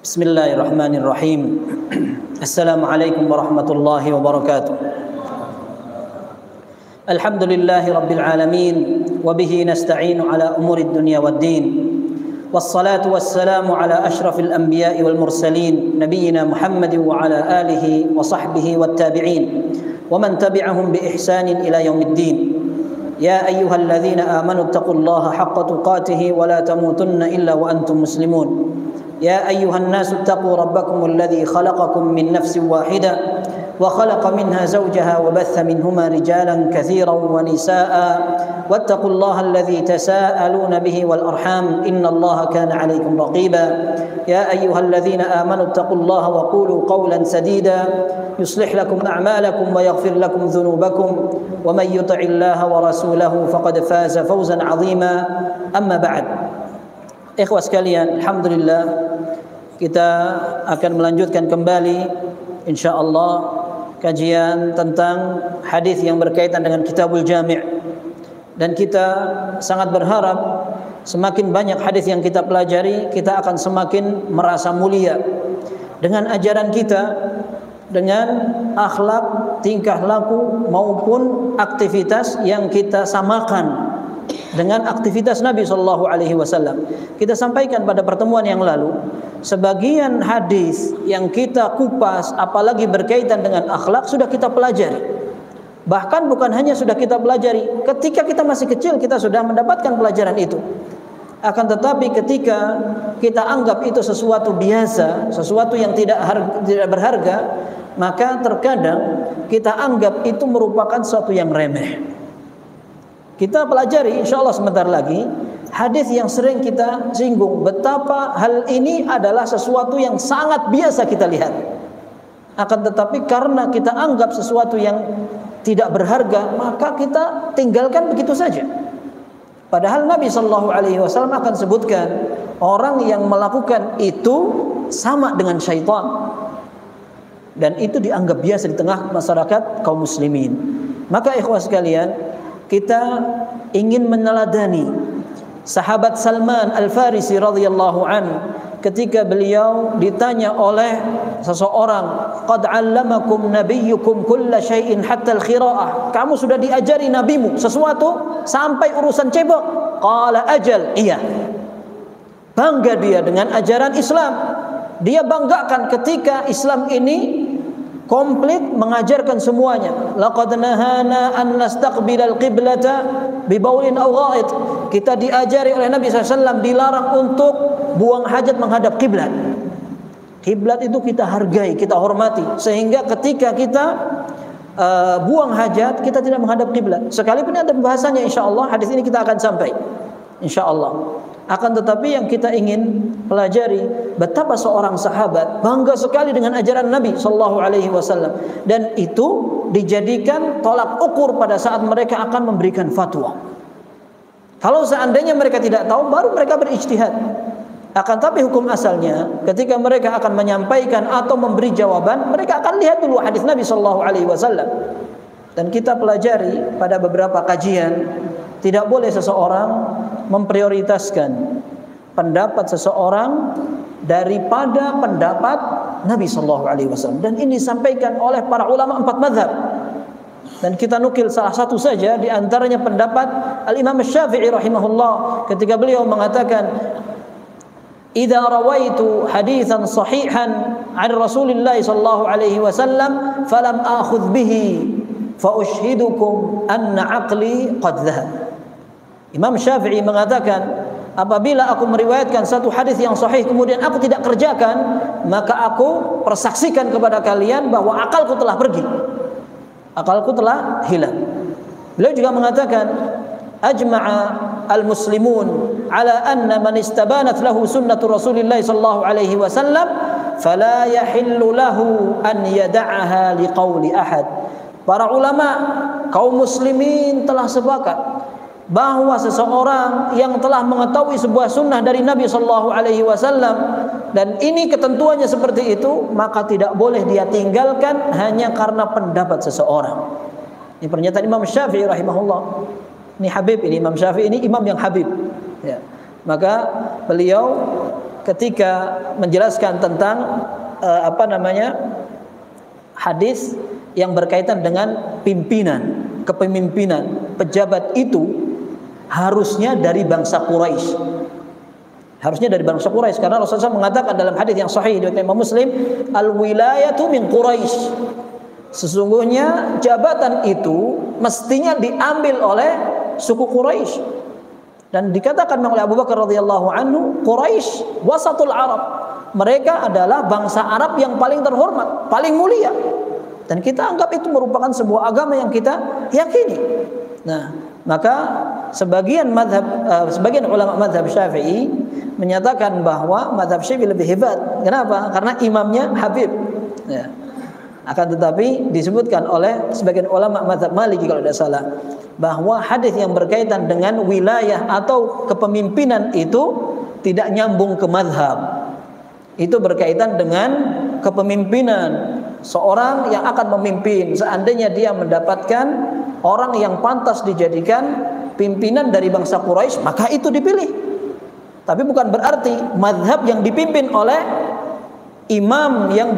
Bismillahirrahmanirrahim. Assalamualaikum warahmatullahi wabarakatuh. Alhamdulillahi rabbil alamin wa bihi nasta'inu ala umurid dunya waddin. Wassalatu wassalamu ala ashrafil anbiya'i wal mursalin nabiyyina Muhammadin wa ala alihi wa sahbihi wat tabi'in wa man tabi'ahum bi ihsanin ila yaumiddin. Ya ayyuhalladzina amanu taqullaha haqqa tuqatih wa la tamutunna illa wa antum muslimun. يا أيها الناس اتقوا ربكم الذي خلقكم من نفس واحدة وخلق منها زوجها وبث منهما رجالا كثيرا ونساء واتقوا الله الذي تساءلون به والأرحام إن الله كان عليكم رقيبا يا أيها الذين آمنوا اتقوا الله وقولوا قولا سديدا يصلح لكم أعمالكم ويغفر لكم ذنوبكم ومن يطع الله ورسوله فقد فاز فوزا عظيما أما بعد. Ikhwah sekalian, alhamdulillah kita akan melanjutkan kembali insyaallah kajian tentang hadis yang berkaitan dengan Kitabul Jami'. Dan kita sangat berharap semakin banyak hadis yang kita pelajari, kita akan semakin merasa mulia dengan ajaran kita, dengan akhlak, tingkah laku maupun aktivitas yang kita samakan dengan aktivitas Nabi sallallahu alaihi wasallam. Kita sampaikan pada pertemuan yang lalu, sebagian hadis yang kita kupas apalagi berkaitan dengan akhlak sudah kita pelajari. Bahkan bukan hanya sudah kita pelajari, ketika kita masih kecil kita sudah mendapatkan pelajaran itu. Akan tetapi ketika kita anggap itu sesuatu biasa, sesuatu yang tidak berharga, maka terkadang kita anggap itu merupakan sesuatu yang remeh. Kita pelajari insyaallah sebentar lagi hadis yang sering kita singgung, betapa hal ini adalah sesuatu yang sangat biasa kita lihat. Akan tetapi karena kita anggap sesuatu yang tidak berharga, maka kita tinggalkan begitu saja. Padahal Nabi sallallahu alaihi wasallam akan sebutkan orang yang melakukan itu sama dengan syaitan. Dan itu dianggap biasa di tengah masyarakat kaum muslimin. Maka ikhwah sekalian, kita ingin meneladani sahabat Salman Al-Farisi radhiyallahu an ketika beliau ditanya oleh seseorang, qad 'allamakum nabiyyukum kulla syai'in hatta al-khira'ah, kamu sudah diajari nabimu sesuatu sampai urusan cebok? Qala ajal, iya. Bangga dia dengan ajaran Islam. Dia banggakan ketika Islam ini komplit mengajarkan semuanya. Laqad nahana an nastaqbilal qiblata bi baulin aw gha'id. Kita diajari oleh Nabi SAW dilarang untuk buang hajat menghadap kiblat. Kiblat itu kita hargai, kita hormati, sehingga ketika kita buang hajat kita tidak menghadap kiblat. Sekalipun ada pembahasannya insyaallah, hadis ini kita akan sampai insyaallah. Akan tetapi yang kita ingin pelajari, betapa seorang sahabat bangga sekali dengan ajaran Nabi sallallahu alaihi wasallam, dan itu dijadikan tolak ukur pada saat mereka akan memberikan fatwa. Kalau seandainya mereka tidak tahu, baru mereka berijtihad. Akan tapi hukum asalnya ketika mereka akan menyampaikan atau memberi jawaban, mereka akan lihat dulu hadis Nabi sallallahu alaihi wasallam. Dan kita pelajari pada beberapa kajian, tidak boleh seseorang memprioritaskan pendapat seseorang daripada pendapat Nabi sallallahu alaihi wasallam. Dan ini disampaikan oleh para ulama 4 mazhab. Dan kita nukil salah satu saja di antaranya pendapat Al-Imam Syafi'i rahimahullah ketika beliau mengatakan, "Idza rawaitu haditsan sahihan 'an Rasulillah sallallahu alaihi wasallam falam akhudh bihi fa ushhidukum anna 'aqli qad dhahab." Imam Syafi'i mengatakan, apabila aku meriwayatkan satu hadis yang sahih kemudian aku tidak kerjakan, maka aku persaksikan kepada kalian bahwa akalku telah pergi, akalku telah hilang. Beliau juga mengatakan, ajma'a al-muslimun ala anna man istabanat lahu sunnatu Rasulillah sallallahu alaihi wasallam fala yahillu lahu an yada'aha liqauli ahad. Para ulama kaum muslimin telah sepakat bahwa seseorang yang telah mengetahui sebuah sunnah dari Nabi sallallahu alaihi wasallam dan ini ketentuannya seperti itu, maka tidak boleh dia tinggalkan hanya karena pendapat seseorang. Ini pernyataan Imam Syafi'i rahimahullah. Ini Habib, ini Imam Syafi'i, ini imam yang Habib. Ya. Maka beliau ketika menjelaskan tentang hadis yang berkaitan dengan pimpinan, kepemimpinan, pejabat itu harusnya dari bangsa Quraisy. Harusnya dari bangsa Quraisy, karena Rasulullah SAW mengatakan dalam hadis yang sahih riwayat Imam Muslim, al-wilayatu min Quraisy. Sesungguhnya jabatan itu mestinya diambil oleh suku Quraisy. Dan dikatakan oleh Abu Bakar radhiyallahu anhu, Quraisy wasatul Arab. Mereka adalah bangsa Arab yang paling terhormat, paling mulia. Dan kita anggap itu merupakan sebuah agama yang kita yakini. Nah, maka sebagian ulama mazhab Syafi'i menyatakan bahwa mazhab Syafi'i lebih hebat. Kenapa? Karena imamnya Habib. Ya. Akan tetapi disebutkan oleh sebagian ulama mazhab Maliki kalau tidak salah, bahwa hadis yang berkaitan dengan wilayah atau kepemimpinan itu tidak nyambung ke mazhab. Itu berkaitan dengan kepemimpinan seorang yang akan memimpin. Seandainya dia mendapatkan orang yang pantas dijadikan pimpinan dari bangsa Quraisy, maka itu dipilih. Tapi bukan berarti mazhab yang dipimpin oleh imam yang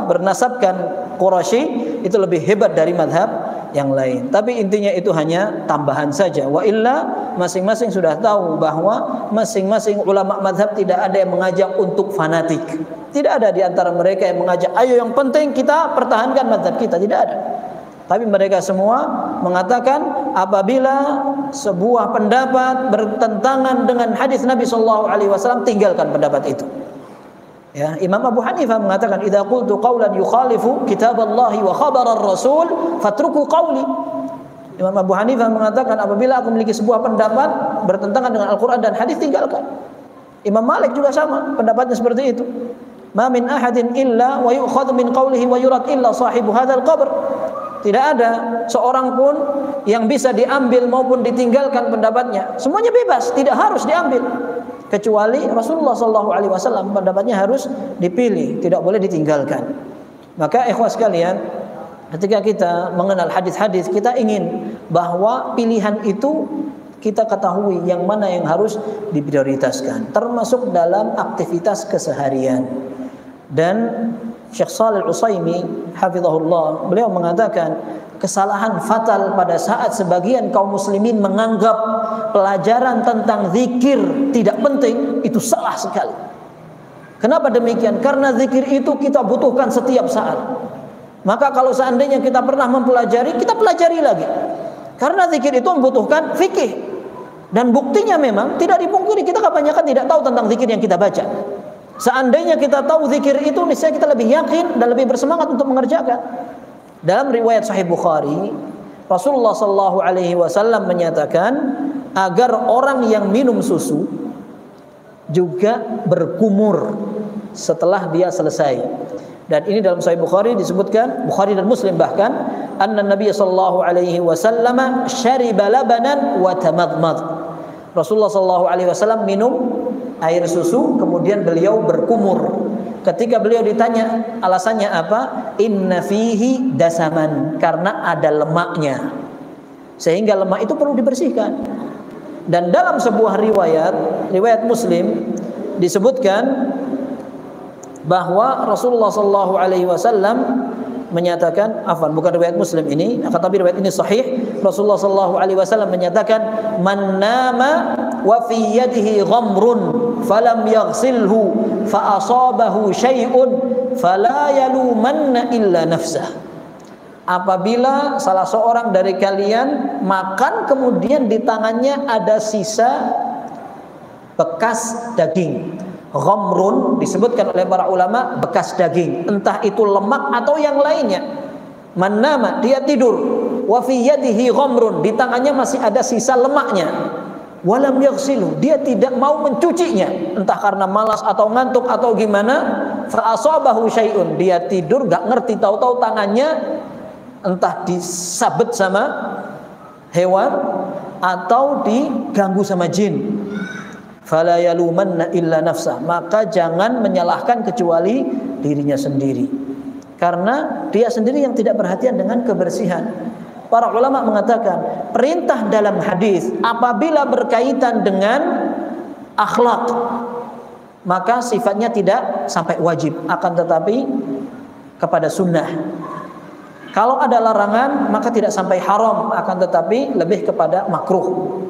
bernasabkan Quraisy itu lebih hebat dari mazhab yang lain. Tapi intinya itu hanya tambahan saja. Wa illa masing-masing sudah tahu bahwa masing-masing ulama mazhab tidak ada yang mengajak untuk fanatik. Tidak ada di antara mereka yang mengajak, ayo yang penting kita pertahankan mazhab kita. Tidak ada. Tapi mereka semua mengatakan apabila sebuah pendapat bertentangan dengan hadis Nabi SAW, tinggalkan pendapat itu. Ya, Imam Abu Hanifah mengatakan, "Idza qultu qawlan yukhalifu kitaballahi wa khabar ar-rasul, fatruku qawli." Imam Abu Hanifah mengatakan, apabila aku memiliki sebuah pendapat bertentangan dengan Al-Qur'an dan hadis, tinggalkan. Imam Malik juga sama, pendapatnya seperti itu. "Ma min ahadin illa wa yu'khadhu min qawlihi wa yurad illa sahibu hadzal qabr." Tidak ada seorang pun yang bisa diambil maupun ditinggalkan pendapatnya. Semuanya bebas, tidak harus diambil. Kecuali Rasulullah SAW pendapatnya harus dipilih, tidak boleh ditinggalkan. Maka ikhwah sekalian, ketika kita mengenal hadis-hadis, kita ingin bahwa pilihan itu kita ketahui yang mana yang harus diprioritaskan, termasuk dalam aktivitas keseharian. Dan Syekh Shalih Al-Utsaimin hafizahullah, beliau mengatakan kesalahan fatal pada saat sebagian kaum muslimin menganggap pelajaran tentang zikir tidak penting, itu salah sekali. Kenapa demikian? Karena zikir itu kita butuhkan setiap saat. Maka kalau seandainya kita pernah mempelajari, kita pelajari lagi. Karena zikir itu membutuhkan fikih. Dan buktinya memang tidak dipungkiri, kita kebanyakan tidak tahu tentang zikir yang kita baca. Seandainya kita tahu zikir itu, niscaya kita lebih yakin dan lebih bersemangat untuk mengerjakan. Dalam riwayat Sahih Bukhari, Rasulullah SAW menyatakan agar orang yang minum susu juga berkumur setelah dia selesai. Dan ini dalam Sahih Bukhari disebutkan, Bukhari dan Muslim bahkan, anna Nabi SAW syariba labanan wa tamadmad. Rasulullah SAW minum air susu, kemudian beliau berkumur. Ketika beliau ditanya alasannya apa, inna fihi dasaman, karena ada lemaknya, sehingga lemak itu perlu dibersihkan. Dan dalam sebuah riwayat Muslim disebutkan bahwa Rasulullah SAW menyatakan, bukan riwayat Muslim ini, tapi riwayat ini sahih. Rasulullah SAW menyatakan, man nama wa fi yadihi ghamrun falam yaghsilhu fa asabahu syai'un fala yalumanna illa nafsah. Apabila salah seorang dari kalian makan kemudian di tangannya ada sisa bekas daging. Ghamrun disebutkan oleh para ulama bekas daging, entah itu lemak atau yang lainnya. Man nama, dia tidur, wa fi yadihi ghamrun, di tangannya masih ada sisa lemaknya. Walam yaghsilu, dia tidak mau mencucinya, entah karena malas atau ngantuk atau gimana. Fa asabahu syai'un, dia tidur gak ngerti, tahu-tahu tangannya entah disabet sama hewan atau diganggu sama jin. Fala yalumanna illa nafsah, maka jangan menyalahkan kecuali dirinya sendiri, karena dia sendiri yang tidak perhatian dengan kebersihan. Para ulama mengatakan perintah dalam hadis apabila berkaitan dengan akhlak, maka sifatnya tidak sampai wajib, akan tetapi kepada sunnah. Kalau ada larangan maka tidak sampai haram, akan tetapi lebih kepada makruh.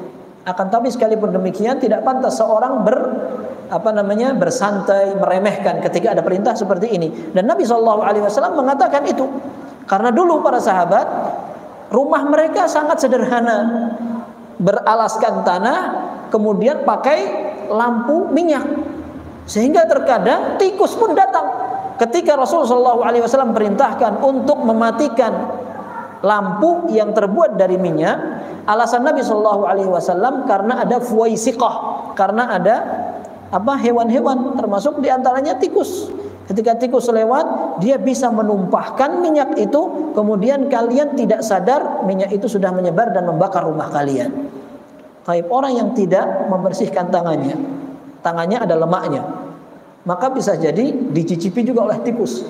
Akan tetapi sekalipun demikian tidak pantas seorang bersantai, meremehkan ketika ada perintah seperti ini. Dan Nabi SAW mengatakan itu karena dulu para sahabat rumah mereka sangat sederhana, beralaskan tanah, kemudian pakai lampu minyak, sehingga terkadang tikus pun datang. Ketika Rasulullah SAW perintahkan untuk mematikan lampu yang terbuat dari minyak, alasan Nabi SAW karena ada fuwaisiqah, karena ada hewan-hewan, termasuk diantaranya tikus. Ketika tikus lewat, dia bisa menumpahkan minyak itu, kemudian kalian tidak sadar minyak itu sudah menyebar dan membakar rumah kalian. Taib, orang yang tidak membersihkan tangannya ada lemaknya, maka bisa jadi dicicipi juga oleh tikus.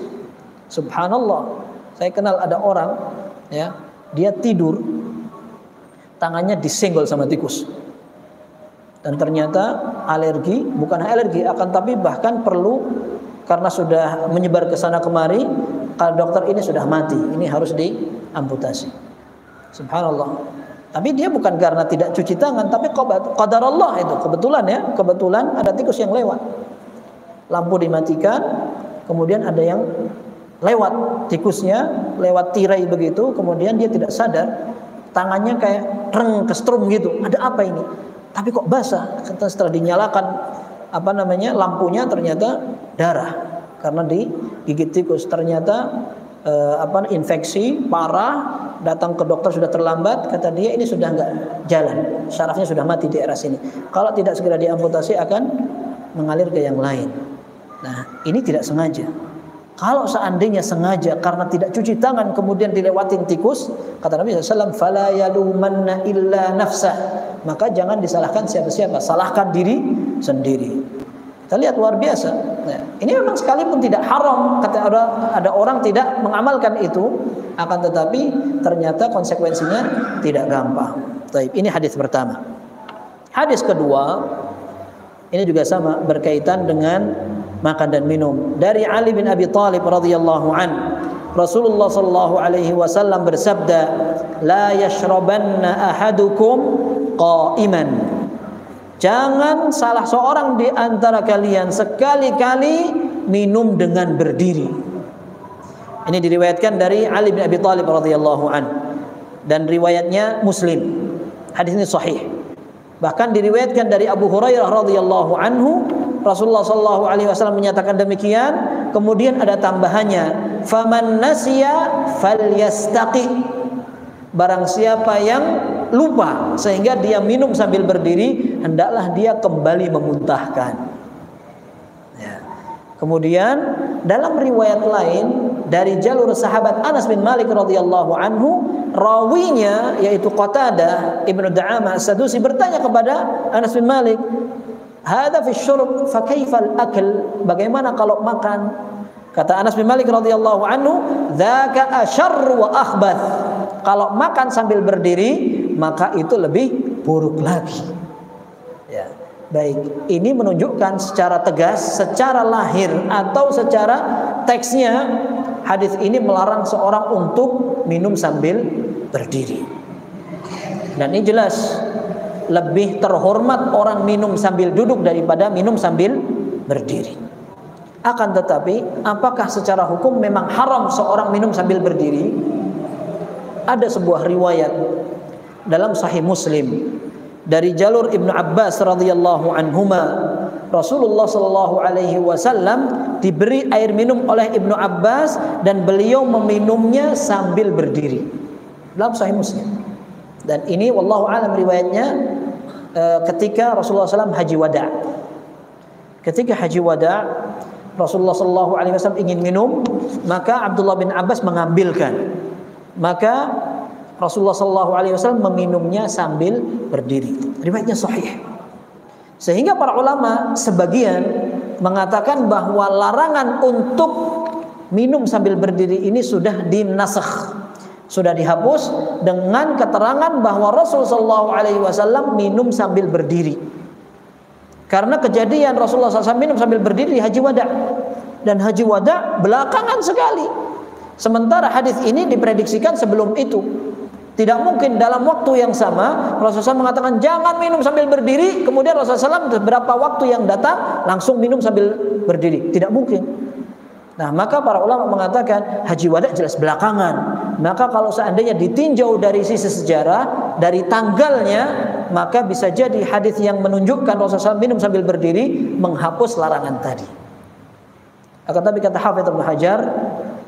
Subhanallah, saya kenal ada orang, ya, dia tidur, tangannya disenggol sama tikus, dan ternyata alergi, bukan alergi, akan tapi bahkan perlu, karena sudah menyebar ke sana kemari, kalau dokter ini sudah mati, ini harus diamputasi. Subhanallah. Tapi dia bukan karena tidak cuci tangan, tapi qadar Allah itu, kebetulan ada tikus yang lewat. Lampu dimatikan, kemudian ada yang lewat, tikusnya lewat tirai begitu, kemudian dia tidak sadar, tangannya kayak kestrum gitu. Ada apa ini? Tapi kok basah? Setelah dinyalakan lampunya, ternyata darah karena digigit tikus. Ternyata infeksi parah, datang ke dokter sudah terlambat, kata dia ini sudah nggak jalan, syarafnya sudah mati di daerah sini, kalau tidak segera diamputasi akan mengalir ke yang lain. Nah, ini tidak sengaja. Kalau seandainya sengaja karena tidak cuci tangan kemudian dilewatin tikus, kata Nabi SAW, fala yalumanna illa nafsah, maka jangan disalahkan siapa-siapa, salahkan diri sendiri. Kita lihat luar biasa. Nah, ini memang sekalipun tidak haram, kata ada orang tidak mengamalkan itu, akan tetapi ternyata konsekuensinya tidak gampang. Baik, ini hadis pertama. Hadis kedua, ini juga sama, berkaitan dengan makan dan minum. Dari Ali bin Abi Thalib radhiyallahu an, Rasulullah sallallahu alaihi wasallam bersabda, la yashrabanna ahadukum qa'iman. Jangan salah seorang di antara kalian sekali-kali minum dengan berdiri. Ini diriwayatkan dari Ali bin Abi Thalib radhiyallahu an, dan riwayatnya Muslim. Hadis ini sahih. Bahkan diriwayatkan dari Abu Hurairah radhiyallahu anhu, Rasulullah sallallahu alaihi wasallam menyatakan demikian. Kemudian ada tambahannya, faman nasiya falyastaqi. Barang siapa yang lupa sehingga dia minum sambil berdiri, hendaklah dia kembali memuntahkan. Ya. Kemudian dalam riwayat lain dari jalur sahabat Anas bin Malik radhiyallahu anhu, rawinya yaitu Qatadah Ibnu Da'amah As-Sadusi bertanya kepada Anas bin Malik, "Hadza fi syurb fa kaifal akl?" Bagaimana kalau makan? Kata Anas bin Malik radhiyallahu anhu, "Dzaka asyarr wa akhbath." Kalau makan sambil berdiri, maka itu lebih buruk lagi. Ya, baik. Ini menunjukkan secara tegas, secara lahir atau secara teksnya, hadis ini melarang seorang untuk minum sambil berdiri. Dan ini jelas lebih terhormat orang minum sambil duduk daripada minum sambil berdiri. Akan tetapi, apakah secara hukum memang haram seorang minum sambil berdiri? Ada sebuah riwayat dalam Sahih Muslim dari jalur Ibnu Abbas radhiyallahu anhuma, Rasulullah sallallahu alaihi wasallam diberi air minum oleh Ibnu Abbas dan beliau meminumnya sambil berdiri. Dalam Sahih Muslim. Dan ini wallahu alam riwayatnya ketika Rasulullah SAW haji wada. Ketika haji wada, Rasulullah sallallahu alaihi wasallam ingin minum, maka Abdullah bin Abbas mengambilkan. Maka Rasulullah SAW meminumnya sambil berdiri. Riwayatnya sahih. Sehingga para ulama sebagian mengatakan bahwa larangan untuk minum sambil berdiri ini sudah dinasakh, sudah dihapus dengan keterangan bahwa Rasulullah SAW minum sambil berdiri. Karena kejadian Rasulullah SAW minum sambil berdiri di Haji Wada, dan Haji Wada belakangan sekali. Sementara hadis ini diprediksikan sebelum itu. Tidak mungkin dalam waktu yang sama Rasulullah SAW mengatakan jangan minum sambil berdiri, kemudian Rasulullah SAW beberapa waktu yang datang langsung minum sambil berdiri. Tidak mungkin. Nah, maka para ulama mengatakan Haji Wada jelas belakangan. Maka kalau seandainya ditinjau dari sisi sejarah, dari tanggalnya, maka bisa jadi hadis yang menunjukkan Rasulullah SAW minum sambil berdiri menghapus larangan tadi. Akan tapi kata Hafidz Ibnu Hajar,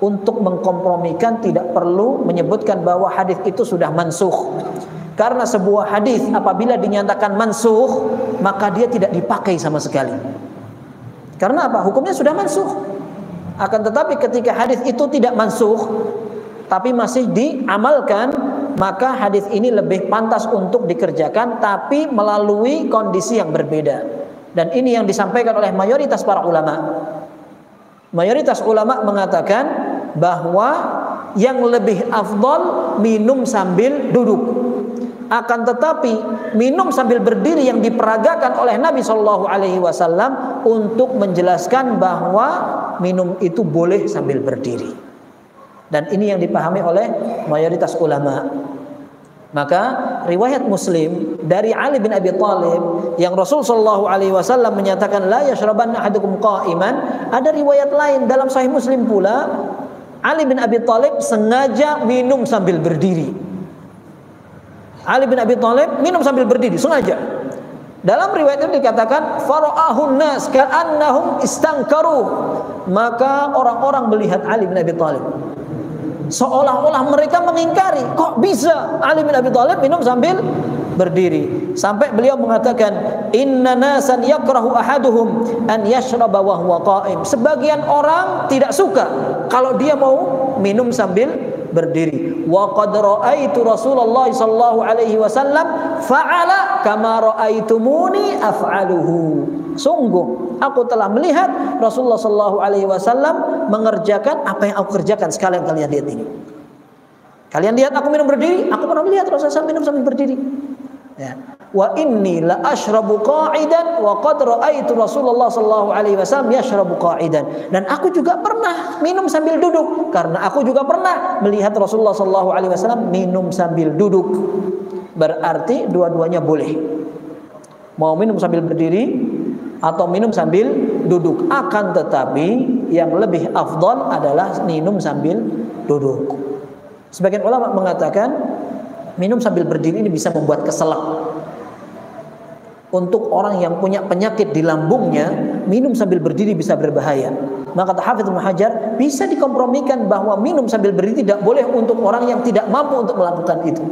untuk mengkompromikan tidak perlu menyebutkan bahwa hadis itu sudah mansukh. Karena sebuah hadis apabila dinyatakan mansukh, maka dia tidak dipakai sama sekali. Karena apa? Hukumnya sudah mansukh. Akan tetapi ketika hadis itu tidak mansukh tapi masih diamalkan, maka hadis ini lebih pantas untuk dikerjakan tapi melalui kondisi yang berbeda. Dan ini yang disampaikan oleh mayoritas para ulama. Mayoritas ulama mengatakan bahwa yang lebih afdal minum sambil duduk. Akan tetapi minum sambil berdiri yang diperagakan oleh Nabi SAW untuk menjelaskan bahwa minum itu boleh sambil berdiri. Dan ini yang dipahami oleh mayoritas ulama. Maka riwayat Muslim dari Ali bin Abi Thalib yang Rasul SAW menyatakan la yashrabanna ahadukum qa'iman. Ada riwayat lain dalam Sahih Muslim pula, Ali bin Abi Thalib sengaja minum sambil berdiri. Ali bin Abi Thalib minum sambil berdiri sengaja. Dalam riwayat itu dikatakan fara'ahun nas ka'annahum istangkaru. Maka orang-orang melihat Ali bin Abi Thalib seolah-olah mereka mengingkari, kok bisa Ali bin Abi Thalib minum sambil berdiri. Sampai beliau mengatakan inna nasan yakrahu ahaduhum an yashraba wa huwa qa'im. Sebagian orang tidak suka kalau dia mau minum sambil berdiri. Wa qad ra'aitu Rasulullah sallallahu alaihi wasallam fa'ala kama ra'aitumuni af'aluhu. Sungguh aku telah melihat Rasulullah sallallahu alaihi wasallam mengerjakan apa yang aku kerjakan. Sekalian kalian lihat ini. Kalian lihat aku minum berdiri, aku pernah melihat Rasulullah SAW minum sambil berdiri. Ya. Wa inni la ashrabu qa'idan wa qad ra'aitu Rasulullah sallallahu alaihi wasallam yashrabu qa'idan. Dan aku juga pernah minum sambil duduk karena aku juga pernah melihat Rasulullah sallallahu alaihi wasallam minum sambil duduk. Berarti dua-duanya boleh. Mau minum sambil berdiri atau minum sambil duduk. Akan tetapi yang lebih afdal adalah minum sambil duduk. Sebagian ulama mengatakan minum sambil berdiri ini bisa membuat keselak. Untuk orang yang punya penyakit di lambungnya, minum sambil berdiri bisa berbahaya. Maka kata Hafidz Ibnu Hajar, bisa dikompromikan bahwa minum sambil berdiri tidak boleh untuk orang yang tidak mampu untuk melakukan itu.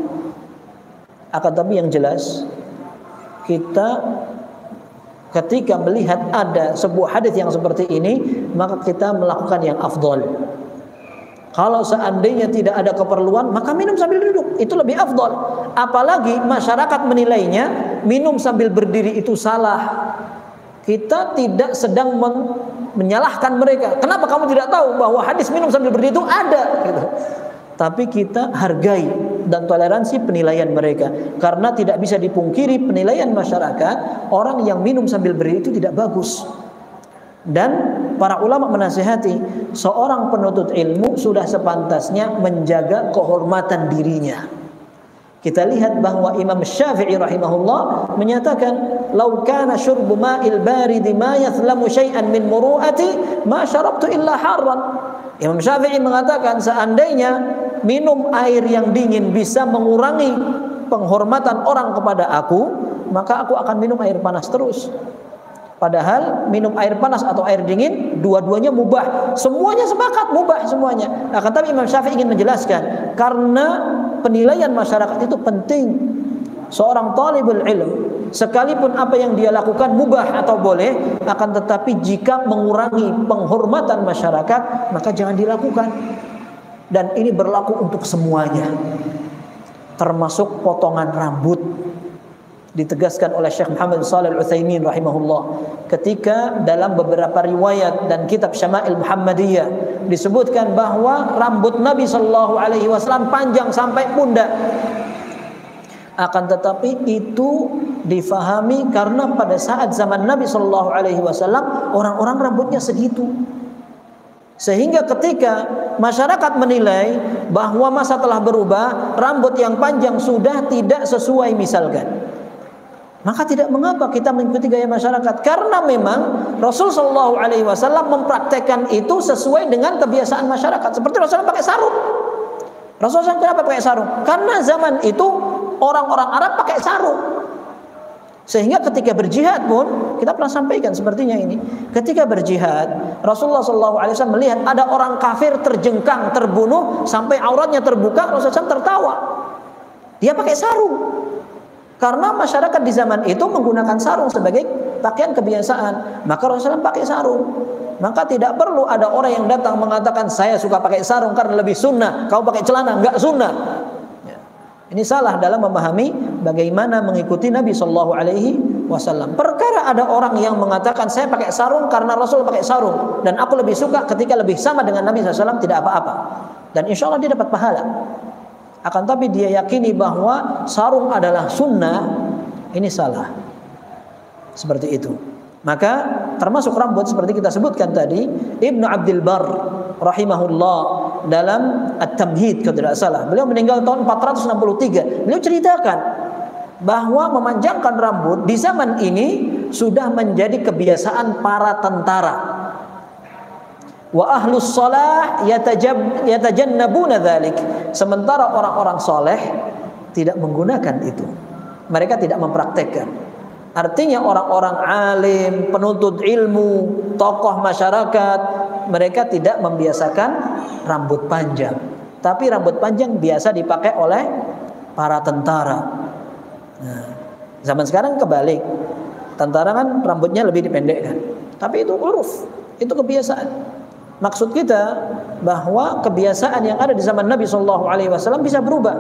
Akan tapi yang jelas, kita ketika melihat ada sebuah hadis yang seperti ini, maka kita melakukan yang afdal. Kalau seandainya tidak ada keperluan, maka minum sambil duduk, itu lebih afdal. Apalagi masyarakat menilainya minum sambil berdiri itu salah. Kita tidak sedang menyalahkan mereka. Kenapa kamu tidak tahu bahwa hadis minum sambil berdiri itu ada? Gitu. Tapi kita hargai dan toleransi penilaian mereka. Karena tidak bisa dipungkiri penilaian masyarakat, orang yang minum sambil berdiri itu tidak bagus. Dan para ulama menasihati seorang penuntut ilmu sudah sepantasnya menjaga kehormatan dirinya. Kita lihat bahwa Imam Syafi'i rahimahullah menyatakan lau kana syurbu ma'il baridi ma yathlamu syai'an min muru'ati ma syarabtu illa harran. Imam Syafi'i mengatakan seandainya minum air yang dingin bisa mengurangi penghormatan orang kepada aku, maka aku akan minum air panas terus. Padahal minum air panas atau air dingin dua-duanya mubah. Semuanya sepakat mubah semuanya. Akan tapi Imam Syafi'i ingin menjelaskan karena penilaian masyarakat itu penting. Seorang talibul ilm sekalipun apa yang dia lakukan mubah atau boleh, akan tetapi jika mengurangi penghormatan masyarakat maka jangan dilakukan. Dan ini berlaku untuk semuanya. Termasuk potongan rambut. Ditegaskan oleh Syekh Muhammad Shalih Al-Utsaimin rahimahullah ketika dalam beberapa riwayat dan kitab Syama'il Muhammadiyah disebutkan bahwa rambut Nabi sallallahu alaihi wasallam panjang sampai pundak. Akan tetapi itu difahami karena pada saat zaman Nabi Shallallahu Alaihi Wasallam orang-orang rambutnya segitu, sehingga ketika masyarakat menilai bahwa masa telah berubah, rambut yang panjang sudah tidak sesuai misalkan, maka tidak mengapa kita mengikuti gaya masyarakat, karena memang Rasul Shallallahu Alaihi Wasallam mempraktekkan itu sesuai dengan kebiasaan masyarakat. Seperti Rasulullah pakai sarung. Rasulullah kenapa pakai sarung? Karena zaman itu orang-orang Arab pakai sarung. Sehingga ketika berjihad pun, kita pernah sampaikan sepertinya ini, ketika berjihad Rasulullah SAW melihat ada orang kafir terjengkang, terbunuh sampai auratnya terbuka, Rasulullah SAW tertawa. Dia pakai sarung. Karena masyarakat di zaman itu menggunakan sarung sebagai pakaian kebiasaan, maka Rasulullah SAW pakai sarung. Maka tidak perlu ada orang yang datang mengatakan saya suka pakai sarung karena lebih sunnah, kau pakai celana enggak sunnah. Ini salah dalam memahami bagaimana mengikuti Nabi Shallallahu Alaihi Wasallam. Perkara ada orang yang mengatakan saya pakai sarung karena Rasul pakai sarung dan aku lebih suka ketika lebih sama dengan Nabi SAW, tidak apa-apa. Dan insya Allah dia dapat pahala. Akan tapi dia yakini bahwa sarung adalah sunnah, ini salah. Seperti itu. Maka termasuk rambut seperti kita sebutkan tadi, Ibnu Abdul Bar rahimahullah dalam At-Tamhid kalau tidak salah, beliau meninggal tahun 463. Beliau ceritakan bahwa memanjangkan rambut di zaman ini sudah menjadi kebiasaan para tentara. Wa ahlus shalah yatajannabuna dzalik. Sementara orang-orang soleh tidak menggunakan itu. Mereka tidak mempraktekkan. Artinya orang-orang alim, penuntut ilmu, tokoh masyarakat, mereka tidak membiasakan rambut panjang. Tapi rambut panjang biasa dipakai oleh para tentara. Nah, zaman sekarang kebalik. Tentara kan rambutnya lebih dipendekkan. Tapi itu uruf, itu kebiasaan. Maksud kita bahwa kebiasaan yang ada di zaman Nabi SAW bisa berubah.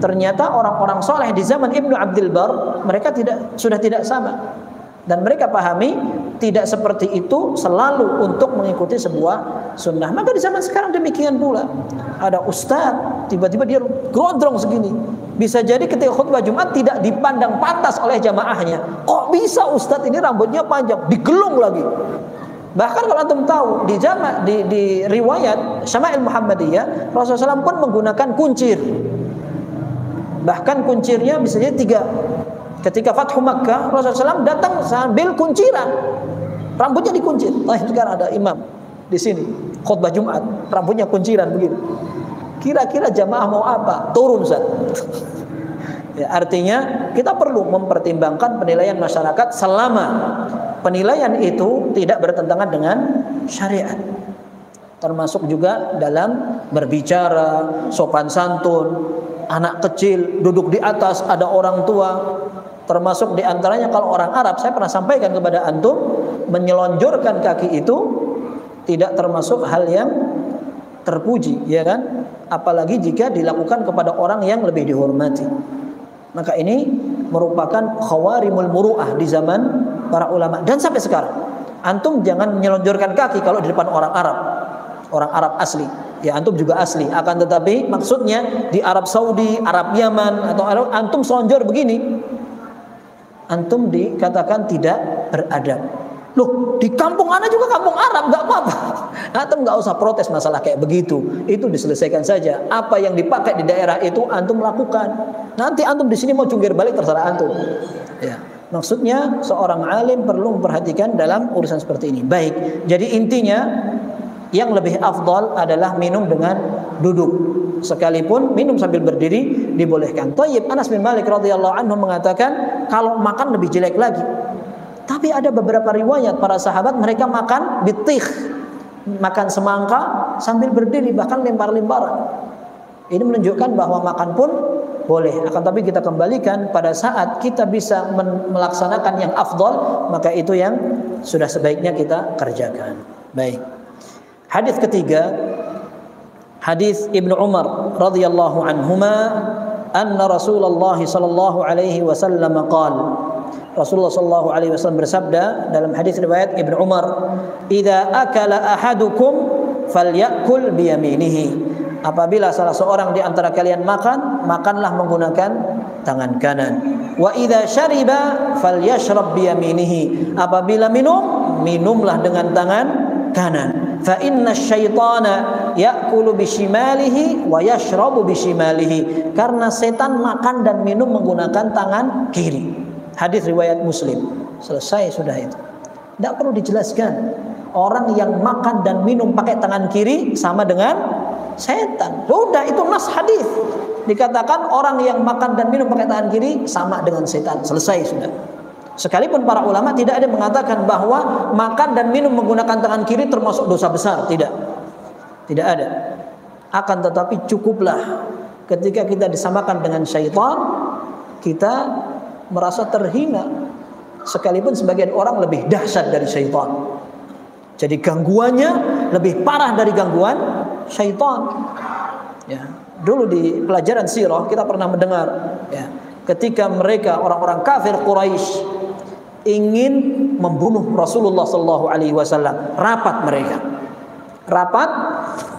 Ternyata orang-orang soleh di zaman Ibnu Abdul Bar, mereka sudah tidak sama. Dan mereka pahami tidak seperti itu selalu untuk mengikuti sebuah sunnah. Maka di zaman sekarang demikian pula. Ada ustaz, tiba-tiba dia gondrong segini. Bisa jadi ketika khutbah Jumat tidak dipandang pantas oleh jamaahnya. Kok bisa ustaz ini rambutnya panjang, digelung lagi. Bahkan kalau antum tahu di riwayat Syama'il Muhammadiyah, Rasulullah SAW pun menggunakan kuncir. Bahkan kuncirnya bisa jadi 3. Ketika Fathu Makkah, Rasulullah SAW datang sambil kunciran, rambutnya dikuncir. Sekarang ada imam di sini khutbah Jumat, rambutnya kunciran begini. Kira-kira jamaah mau apa? Turun Ustaz. Ya, artinya kita perlu mempertimbangkan penilaian masyarakat selama penilaian itu tidak bertentangan dengan syariat. Termasuk juga dalam berbicara, sopan santun. Anak kecil duduk di atas, ada orang tua. Termasuk diantaranya kalau orang Arab, saya pernah sampaikan kepada antum, menyelonjorkan kaki itu tidak termasuk hal yang terpuji, ya kan? Apalagi jika dilakukan kepada orang yang lebih dihormati. Maka ini merupakan khawarimul muru'ah di zaman para ulama. Dan sampai sekarang antum jangan menyelonjorkan kaki kalau di depan orang Arab asli. Ya antum juga asli, akan tetapi maksudnya di Arab Saudi, Arab Yaman atau Arab, antum selonjor begini, antum dikatakan tidak beradab. Loh, di kampung ana juga kampung Arab, nggak apa-apa. Antum nggak usah protes masalah kayak begitu. Itu diselesaikan saja. Apa yang dipakai di daerah itu antum lakukan. Nanti antum di sini mau jungkir balik terserah antum. Ya. Maksudnya seorang alim perlu memperhatikan dalam urusan seperti ini. Baik. Jadi intinya yang lebih afdal adalah minum dengan duduk. Sekalipun minum sambil berdiri dibolehkan. Thayyib, Anas bin Malik radhiyallahu anhu mengatakan kalau makan lebih jelek lagi. Tapi ada beberapa riwayat para sahabat mereka makan bitikh, makan semangka sambil berdiri, bahkan lempar-lemparan. Ini menunjukkan bahwa makan pun boleh. Akan tapi kita kembalikan pada saat kita bisa melaksanakan yang afdal, maka itu yang sudah sebaiknya kita kerjakan. Baik. Hadis ketiga, hadis Ibnu Umar radhiyallahu anhuma, anna Rasulullah sallallahu alaihi wasallam qala, Rasulullah sallallahu alaihi wasallam bersabda dalam hadis riwayat Ibnu Umar, "Idza akala ahadukum falyakul biyaminihi." Apabila salah seorang di antara kalian makan, makanlah menggunakan tangan kanan. Wa idza syariba falyashrab biyaminihi. Apabila minum, minumlah dengan tangan kanan. Fa inna syaitana ya'kulu bishimalihi wa yashrabu bishimalihi. Karena setan makan dan minum menggunakan tangan kiri. Hadis riwayat Muslim. Selesai sudah itu. Tidak perlu dijelaskan. Orang yang makan dan minum pakai tangan kiri sama dengan setan. Sudah, itu nas hadis. Dikatakan orang yang makan dan minum pakai tangan kiri sama dengan setan. Selesai sudah. Sekalipun para ulama tidak ada mengatakan bahwa makan dan minum menggunakan tangan kiri termasuk dosa besar. Tidak. Tidak ada. Akan tetapi cukuplah ketika kita disamakan dengan syaitan, kita merasa terhina. Sekalipun sebagian orang lebih dahsyat dari syaitan. Jadi gangguannya lebih parah dari gangguan syaitan. Ya, dulu di pelajaran sirah kita pernah mendengar, ya, ketika mereka orang-orang kafir Quraisy ingin membunuh Rasulullah sallallahu alaihi wasallam, rapat mereka. Rapat,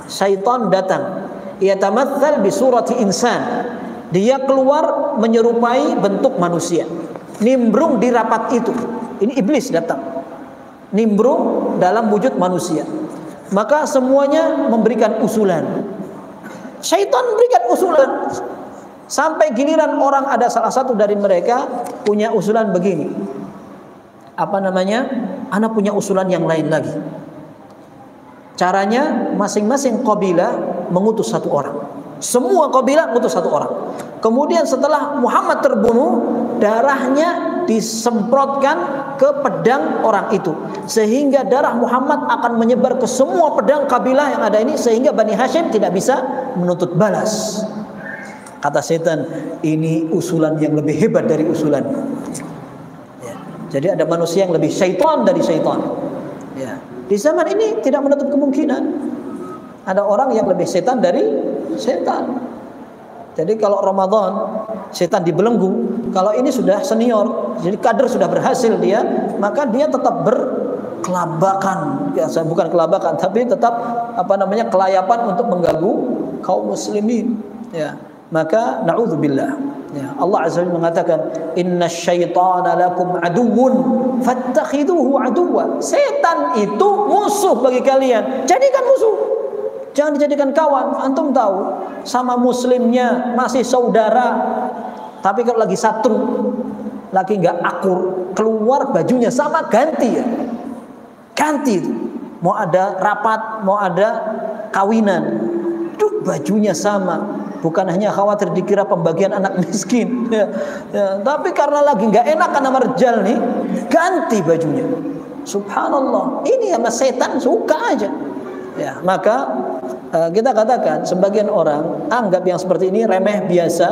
syaitan datang. Yatamatsal bi surati insan. Dia keluar menyerupai bentuk manusia. Nimbrung di rapat itu. Ini iblis datang. Nimbrung dalam wujud manusia. Maka semuanya memberikan usulan. Syaitan memberikan usulan. Sampai giliran orang, ada salah satu dari mereka punya usulan begini. Apa namanya? Ana punya usulan yang lain lagi. Caranya masing-masing kabilah mengutus satu orang. Semua kabilah mengutus satu orang. Kemudian setelah Muhammad terbunuh, darahnya disemprotkan ke pedang orang itu, sehingga darah Muhammad akan menyebar ke semua pedang kabilah yang ada ini, sehingga Bani Hashim tidak bisa menuntut balas. Kata setan, ini usulan yang lebih hebat dari usulan. Ya. Jadi ada manusia yang lebih syaitan dari syaitan. Ya. Di zaman ini tidak menutup kemungkinan ada orang yang lebih setan dari setan. Jadi kalau Ramadan setan dibelenggu, kalau ini sudah senior, jadi kader sudah berhasil dia, maka dia tetap berkelabakan. Ya, bukan kelabakan, tapi tetap kelayapan untuk mengganggu kaum muslimin. Ya, maka na'udzubillah. Ya, Allah Azza wa Jalla mengatakan, "Innasyaitana lakum aduwwun fattakhiduhu aduwwa." Setan itu musuh bagi kalian. Jadikan musuh. Jangan dijadikan kawan. Antum tahu, sama muslimnya masih saudara, tapi kalau lagi satru, lagi nggak akur, keluar bajunya sama, ganti ya. Ganti itu. Mau ada rapat, mau ada kawinan, tuh bajunya sama. Bukan hanya khawatir dikira pembagian anak miskin, ya, tapi karena lagi nggak enak karena merjal nih, ganti bajunya. Subhanallah, ini sama setan suka aja. Ya, maka kita katakan sebagian orang anggap yang seperti ini remeh biasa,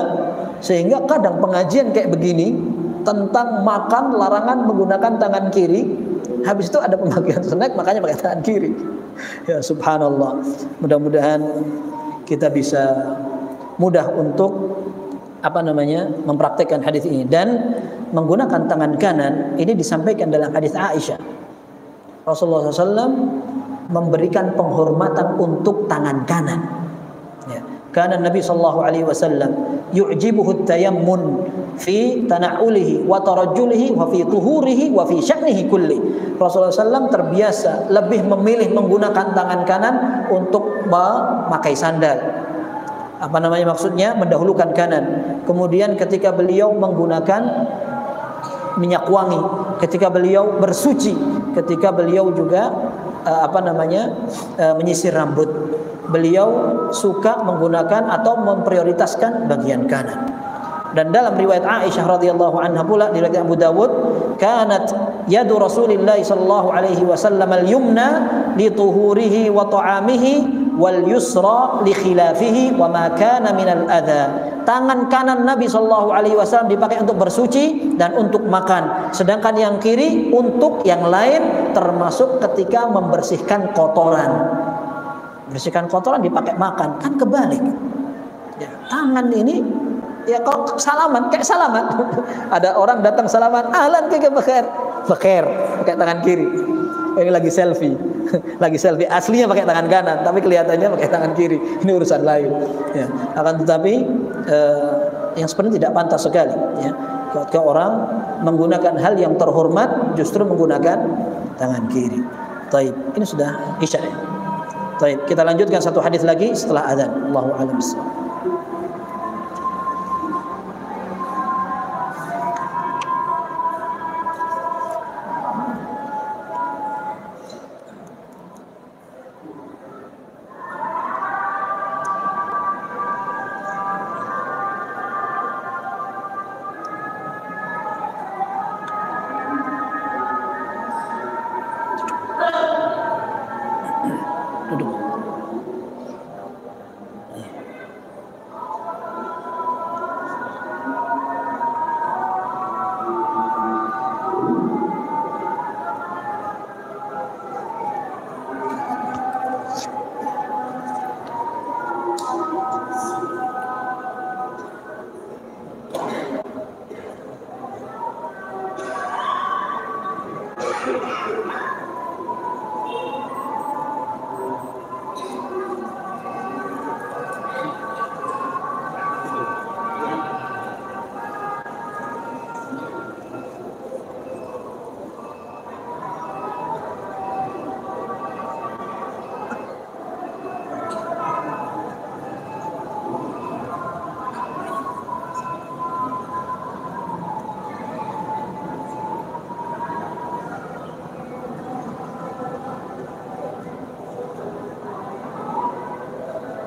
sehingga kadang pengajian kayak begini tentang makan larangan menggunakan tangan kiri, habis itu ada pembagian snack makanya pakai tangan kiri. Ya, subhanallah. Mudah-mudahan kita bisa mudah untuk mempraktekkan hadis ini, dan menggunakan tangan kanan ini disampaikan dalam hadis Aisyah. Rasulullah SAW memberikan penghormatan untuk tangan kanan. Ya. Karena Nabi sallallahu alaihi wasallam yu'jibuhu tayammun fi tana'ulihi wa tarajjulihi wa fi tuhurihi wa fi sya'nihi kulli. Rasulullah SAW terbiasa lebih memilih menggunakan tangan kanan untuk memakai sandal. Maksudnya mendahulukan kanan. Kemudian ketika beliau menggunakan minyak wangi, ketika beliau bersuci, ketika beliau juga menyisir rambut, beliau suka menggunakan atau memprioritaskan bagian kanan. Dan dalam riwayat Aisyah radhiyallahu anha pula, di riwayat Abu Dawud, kanat yadu Rasulillah sallallahu alaihi wasallam al-yumna li tuhurihi wa ta'amihi wal yusra li khilafihi wa ma kana minal adha. Tangan kanan Nabi sallallahu alaihi wasallam dipakai untuk bersuci dan untuk makan, sedangkan yang kiri untuk yang lain, termasuk ketika membersihkan kotoran. Bersihkan kotoran dipakai makan, kan kebalik. Ya, tangan ini ya kalau salaman kayak salaman. Ada orang datang salaman, ahlan kike bekhair, bekhair pakai tangan kiri. Ini lagi selfie, lagi selfie. Aslinya pakai tangan kanan, tapi kelihatannya pakai tangan kiri. Ini urusan lain. Ya. Akan tetapi yang sebenarnya tidak pantas sekali. Ya. Ketika orang menggunakan hal yang terhormat justru menggunakan tangan kiri. Taib, ini sudah isya ya. Taib, kita lanjutkan satu hadis lagi setelah azan. Allahu a'lam bishawab.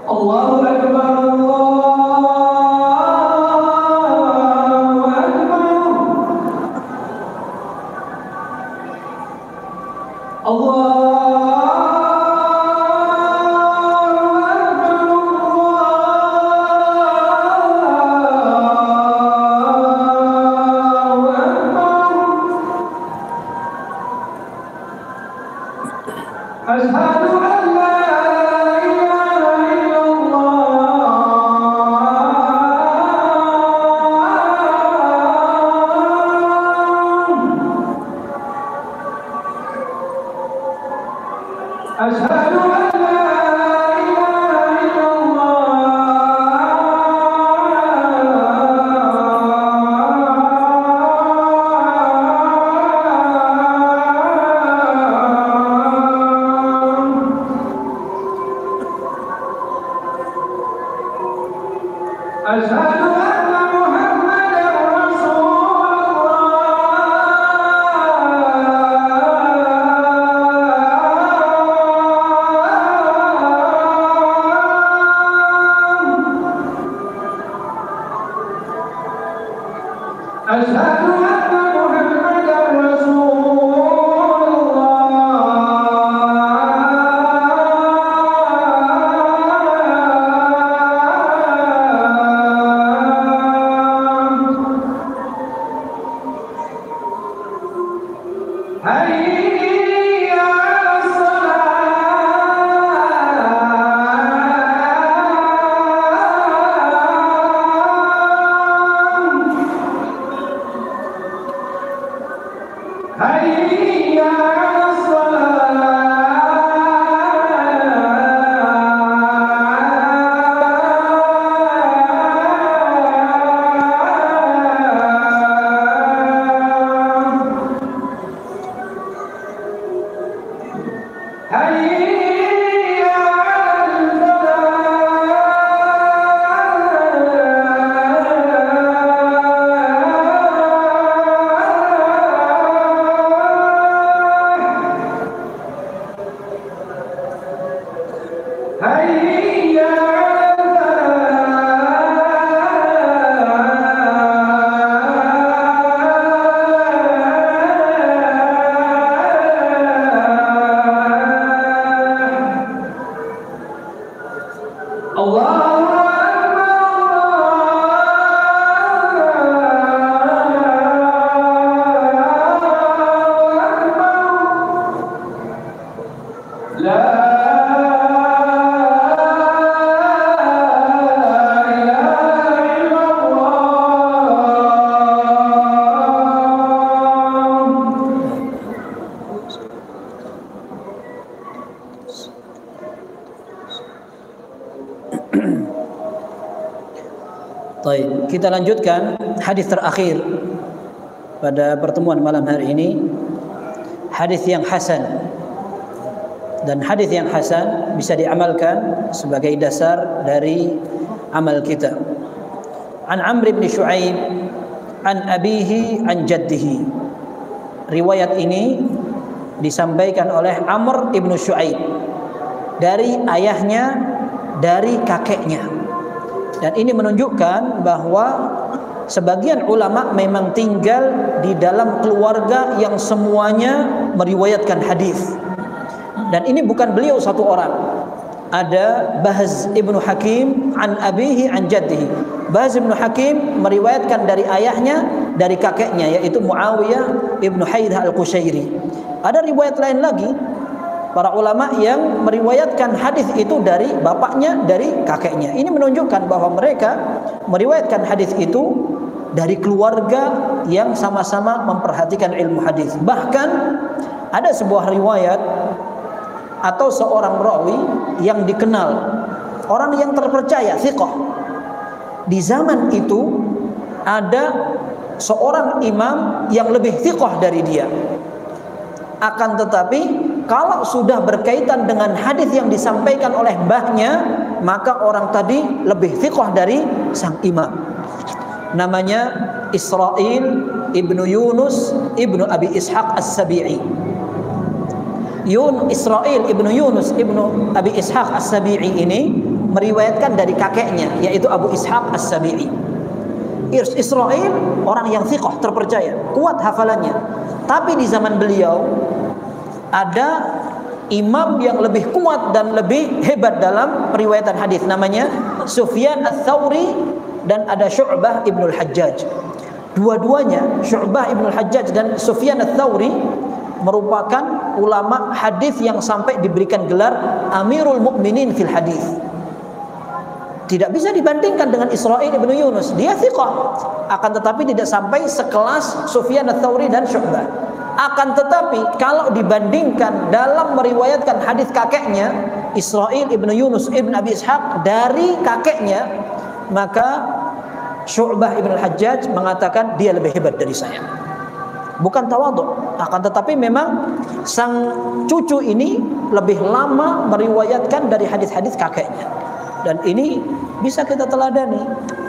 Allahu Akbar, Allahu Akbar, Asyhadu an la أشهد أن لا إله إلا الله أشهد أن محمدا رسول أشهد أن محمدا رسول الله حي على حي على حي على حي الله Baik, kita lanjutkan hadis terakhir pada pertemuan malam hari ini hadis yang hasan. Dan hadis yang hasan bisa diamalkan sebagai dasar dari amal kita. An Amr bin Shu'aib an abihi an jaddihi. Riwayat ini disampaikan oleh Amr bin Shu'aib dari ayahnya, dari kakeknya. Dan ini menunjukkan bahwa sebagian ulama memang tinggal di dalam keluarga yang semuanya meriwayatkan hadis. Dan ini bukan beliau satu orang. Ada Bahz ibnu Hakim an abihi an jaddihi. Bahz ibnu Hakim meriwayatkan dari ayahnya, dari kakeknya, yaitu Muawiyah ibnu Haidah al-Qushairi. Ada riwayat lain lagi, para ulama yang meriwayatkan hadis itu dari bapaknya, dari kakeknya. Ini menunjukkan bahwa mereka meriwayatkan hadis itu dari keluarga yang sama-sama memperhatikan ilmu hadis. Bahkan ada sebuah riwayat atau seorang rawi yang dikenal, orang yang terpercaya, thiqah. Di zaman itu ada seorang imam yang lebih thiqah dari dia. Akan tetapi kalau sudah berkaitan dengan hadis yang disampaikan oleh mbahnya, maka orang tadi lebih thiqah dari sang imam. Namanya Israil ibnu Yunus ibnu Abi Ishaq as-Sabi'i. Israil ibnu Yunus ibnu Abi Ishaq as-Sabi'i ini meriwayatkan dari kakeknya, yaitu Abu Ishaq as-Sabi'i. Israil orang yang thiqah, terpercaya, kuat hafalannya. Tapi di zaman beliau ada imam yang lebih kuat dan lebih hebat dalam periwayatan hadis, namanya Sufyan ats-Tsauri, dan ada Syu'bah ibnu al-Hajjaj. Dua-duanya, Syu'bah ibnu al-Hajjaj dan Sufyan ats-Tsauri, merupakan ulama hadis yang sampai diberikan gelar Amirul Mukminin fil hadis. Tidak bisa dibandingkan dengan Israil ibnu Yunus. Dia thiqah, akan tetapi tidak sampai sekelas Sufyan ats-Tsauri dan Syu'bah. Akan tetapi kalau dibandingkan dalam meriwayatkan hadis kakeknya, Israil ibnu Yunus ibnu Abi Ishaq dari kakeknya, maka Syu'bah ibnu al-Hajjaj mengatakan dia lebih hebat dari saya. Bukan tawadhu, akan tetapi memang sang cucu ini lebih lama meriwayatkan dari hadis-hadis kakeknya. Dan ini bisa kita teladani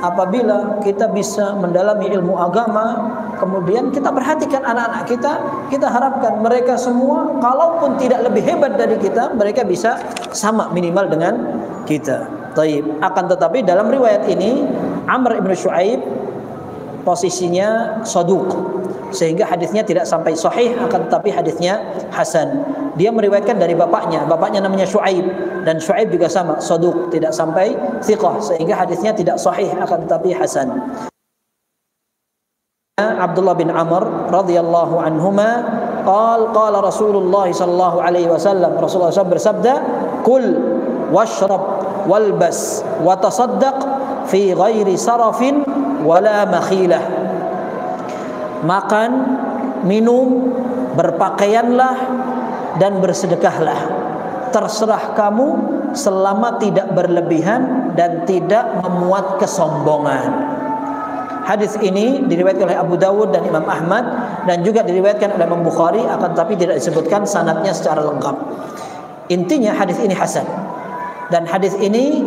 apabila kita bisa mendalami ilmu agama, kemudian kita perhatikan anak-anak kita, kita harapkan mereka semua kalaupun tidak lebih hebat dari kita, mereka bisa sama minimal dengan kita. Taib. Akan tetapi dalam riwayat ini Amr bin Shu'aib posisinya saduq, sehingga hadisnya tidak sampai sahih, akan tetapi hadisnya hasan. Dia meriwayatkan dari bapaknya namanya Shu'aib, dan Shu'aib juga sama, saduq, tidak sampai thiqah, sehingga hadisnya tidak sahih, akan tetapi hasan. Abdullah bin Amr radhiyallahu anhuma qala Rasulullah sallallahu alaihi wasallam, Rasulullah SAW bersabda, kul washrab walbas wa tasaddaq fi ghairi sarafin wala makhilah. Makan, minum, berpakaianlah dan bersedekahlah, terserah kamu selama tidak berlebihan dan tidak memuat kesombongan. Hadis ini diriwayatkan oleh Abu Dawud dan Imam Ahmad, dan juga diriwayatkan oleh Imam Bukhari, akan tapi tidak disebutkan sanadnya secara lengkap. Intinya hadis ini hasan, dan hadis ini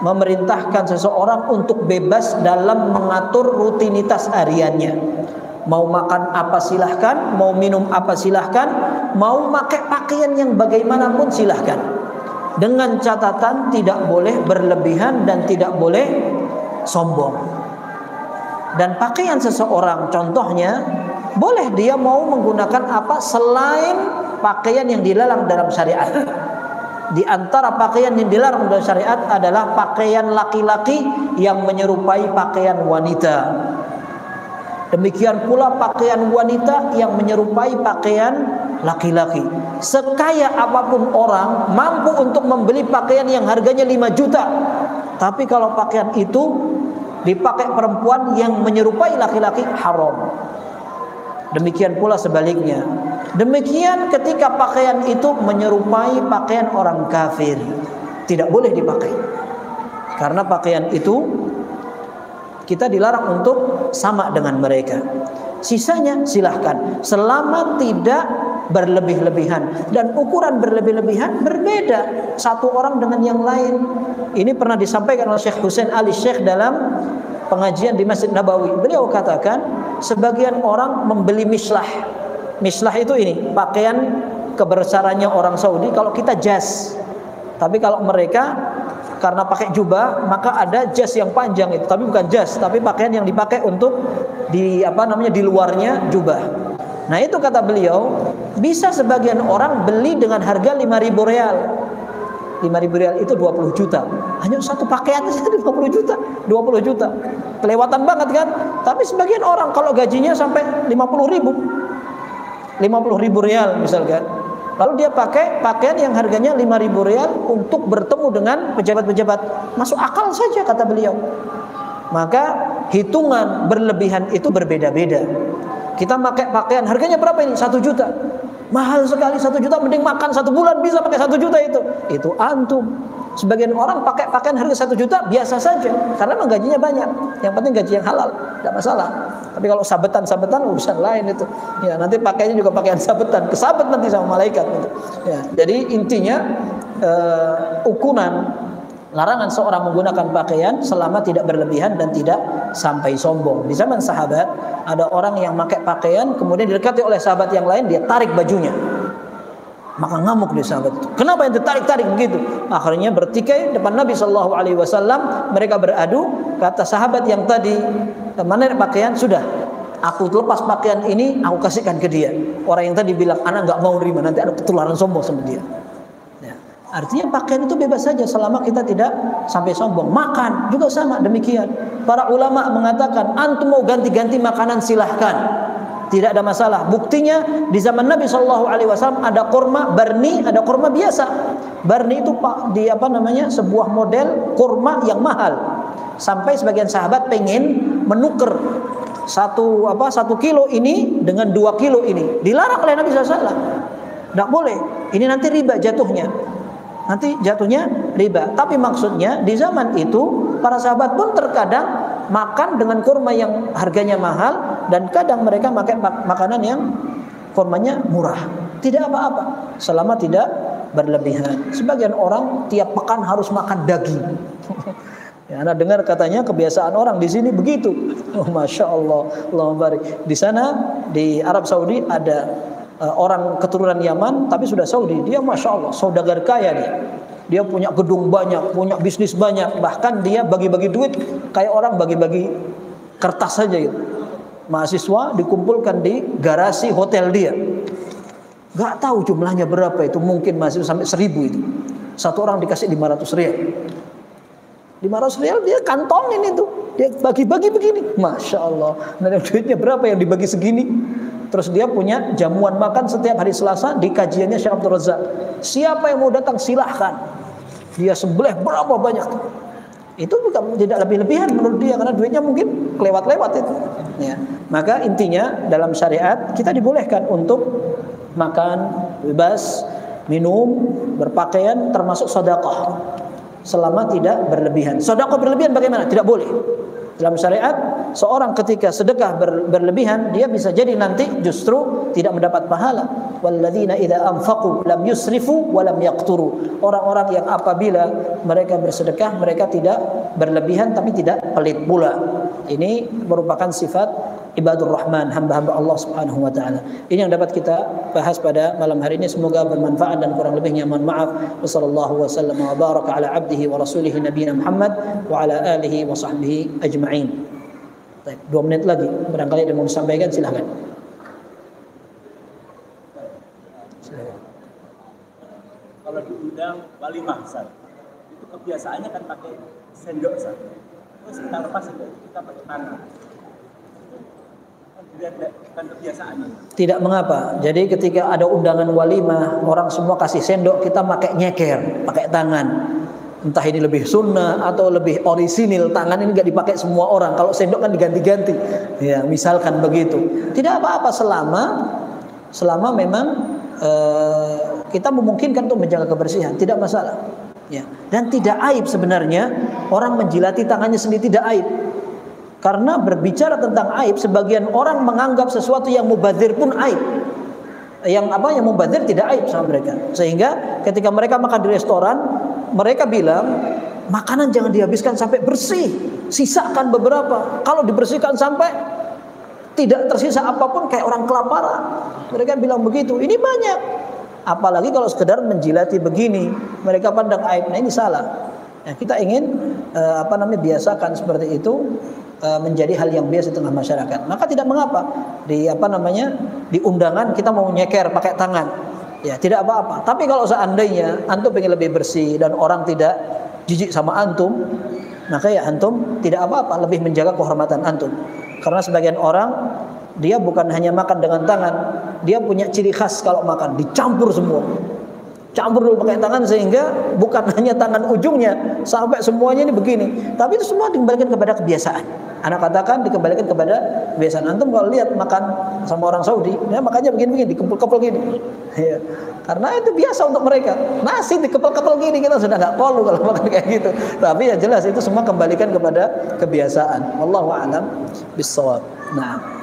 memerintahkan seseorang untuk bebas dalam mengatur rutinitas hariannya. Mau makan apa silahkan, mau minum apa silahkan, mau pakai pakaian yang bagaimanapun silahkan, dengan catatan tidak boleh berlebihan dan tidak boleh sombong. Dan pakaian seseorang, contohnya, boleh dia mau menggunakan apa selain pakaian yang dilarang dalam syariat. Di antara pakaian yang dilarang dalam syariat adalah pakaian laki-laki yang menyerupai pakaian wanita. Demikian pula pakaian wanita yang menyerupai pakaian laki-laki. Sekaya apapun orang mampu untuk membeli pakaian yang harganya 5 juta, tapi kalau pakaian itu dipakai perempuan yang menyerupai laki-laki, haram. Demikian pula sebaliknya. Demikian ketika pakaian itu menyerupai pakaian orang kafir, tidak boleh dipakai. Karena pakaian itu kita dilarang untuk sama dengan mereka. sisanya silahkan, selama tidak berlebih-lebihan. Dan ukuran berlebih-lebihan berbeda satu orang dengan yang lain. Ini pernah disampaikan oleh Syekh Husain Ali Syekh dalam pengajian di Masjid Nabawi. Beliau katakan, sebagian orang membeli mislah. Mislah itu ini, pakaian kebesarannya orang Saudi. Kalau kita jas, tapi kalau mereka karena pakai jubah, maka ada jas yang panjang itu, tapi bukan jas, tapi pakaian yang dipakai untuk di di luarnya jubah. Nah, itu kata beliau, bisa sebagian orang beli dengan harga 5.000 real. 5.000 real itu 20 juta. Hanya satu pakaian saja 20 juta. 20 juta. Kelewatan banget kan? Tapi sebagian orang kalau gajinya sampai 50.000. 50.000 real misalkan. Lalu dia pakai pakaian yang harganya 5.000 real untuk bertemu dengan pejabat-pejabat. Masuk akal saja kata beliau. Maka hitungan berlebihan itu berbeda-beda. Kita pakai pakaian harganya berapa ini? 1 juta. Mahal sekali 1 juta, mending makan 1 bulan bisa pakai 1 juta itu. Itu antum. Sebagian orang pakai pakaian harga 1 juta biasa saja karena memang gajinya banyak. Yang penting gaji yang halal, tidak masalah. Tapi kalau sabetan urusan lain itu. Ya, nanti pakainya juga pakaian sabetan, kesabet nanti sama malaikat gitu. Ya, jadi intinya ukuran larangan seorang menggunakan pakaian selama tidak berlebihan dan tidak sampai sombong. Di zaman sahabat ada orang yang pakai pakaian kemudian didekati oleh sahabat yang lain, dia tarik bajunya. Maka ngamuk dia sahabat itu. Kenapa yang ditarik-tarik begitu? Akhirnya bertikai depan Nabi sallallahu alaihi wasallam, mereka beradu. Kata sahabat yang tadi menarik pakaian, sudah, aku lepas pakaian ini, aku kasihkan ke dia. Orang yang tadi bilang, anak enggak mau terima, nanti ada ketularan sombong sama dia. Ya. Artinya pakaian itu bebas saja selama kita tidak sampai sombong. Makan juga sama demikian. Para ulama mengatakan, antum mau ganti-ganti makanan silahkan. Tidak ada masalah. Buktinya di zaman Nabi Shallallahu Alaihi Wasallam ada kurma barni, ada kurma biasa. Barni itu sebuah model kurma yang mahal. Sampai sebagian sahabat pengen menukar satu kilo ini dengan 2 kilo ini. Dilarang oleh Nabi SAW. Tidak boleh. Ini nanti riba jatuhnya. Nanti jatuhnya riba. Tapi maksudnya di zaman itu para sahabat pun terkadang makan dengan kurma yang harganya mahal dan kadang mereka makan makanan yang kurmanya murah. Tidak apa-apa selama tidak berlebihan. Sebagian orang tiap pekan harus makan daging. Ya, Anda dengar katanya kebiasaan orang di sini begitu. Oh, Masya Allah, Allahumma barik. Di sana di Arab Saudi ada orang keturunan Yaman tapi sudah Saudi. Dia Masya Allah saudagar kaya dia. Dia punya gedung banyak, punya bisnis banyak. Bahkan dia bagi-bagi duit kayak orang bagi-bagi kertas saja gitu. Mahasiswa dikumpulkan di garasi hotel dia. Gak tahu jumlahnya berapa itu. Mungkin masih sampai 1.000 itu. Satu orang dikasih 500 rial. 500 rial dia kantongin itu. Dia bagi-bagi begini. Masya Allah. Nah, duitnya berapa yang dibagi segini? Terus dia punya jamuan makan setiap hari Selasa di kajiannya Syekh Abdul Razak. Siapa yang mau datang silahkan. Dia sembelih berapa banyak. Itu juga tidak lebih-lebihan menurut dia karena duitnya mungkin kelewat-lewat itu. Ya. Maka intinya dalam syariat kita dibolehkan untuk makan bebas, minum, berpakaian termasuk sedekah selama tidak berlebihan. Sedekah berlebihan bagaimana? Tidak boleh. Dalam syariat, seorang ketika sedekah berlebihan, dia bisa jadi nanti justru tidak mendapat pahala. Walladzina idza anfaqu lam yusrifu wa lam yaqturu. Orang-orang yang apabila mereka bersedekah, mereka tidak berlebihan tapi tidak pelit pula. Ini merupakan sifat ibadur rahman, hamba-hamba Allah Subhanahu wa taala. Ini yang dapat kita bahas pada malam hari ini, semoga bermanfaat dan kurang lebihnya mohon maaf. Wassallallahu wasallam wa baraka ala abdihi wa rasulih nabiyina Muhammad wa ala alihi wa sahbihi ajma'in. Baik, 2 menit lagi barangkali ada mau disampaikan, silakan. Kalau diundang walimah Ustaz, itu kebiasaannya kan pakai sendok Ustaz. Terus kita lepas itu kita pakai tangan. Bukan kebiasaannya. Tidak mengapa. Jadi ketika ada undangan walimah, orang semua kasih sendok, kita pakai nyeker, pakai tangan. Entah ini lebih sunnah atau lebih orisinil, tangan ini nggak dipakai semua orang. Kalau sendok kan diganti-ganti. Ya, misalkan begitu. Tidak apa-apa selama memang kita memungkinkan untuk menjaga kebersihan, tidak masalah. Ya. Dan tidak aib sebenarnya orang menjilati tangannya sendiri, tidak aib. Karena berbicara tentang aib, sebagian orang menganggap sesuatu yang mubadzir pun aib. Yang mubadzir tidak aib sama mereka. Sehingga ketika mereka makan di restoran, mereka bilang, makanan jangan dihabiskan sampai bersih, sisakan beberapa. Kalau dibersihkan sampai tidak tersisa apapun, kayak orang kelaparan. Mereka bilang begitu. Ini banyak. Apalagi kalau sekedar menjilati begini, mereka pandang aib. Nah, ini salah. Nah, kita ingin biasakan seperti itu, menjadi hal yang biasa di tengah masyarakat. Maka tidak mengapa di di undangan kita mau nyeker pakai tangan. Ya, tidak apa-apa. Tapi kalau seandainya antum ingin lebih bersih dan orang tidak jijik sama antum, maka ya antum tidak apa-apa, lebih menjaga kehormatan antum. Karena sebagian orang dia bukan hanya makan dengan tangan, dia punya ciri khas kalau makan, dicampur semua. Campur dulu pakai tangan sehingga bukan hanya tangan ujungnya, sampai semuanya ini begini. Tapi itu semua dikembalikan kepada kebiasaan. Anak katakan dikembalikan kepada kebiasaan. Antum kalau lihat makan sama orang Saudi, ya makannya begini-begini, dikepul-kepul gini. Ya. Karena itu biasa untuk mereka. Nasi dikepul-kepul gini, kita sudah nggak kolu kalau makan kayak gitu. Tapi ya jelas itu semua kembalikan kepada kebiasaan. Wallahu a'lam bishawab. Nah.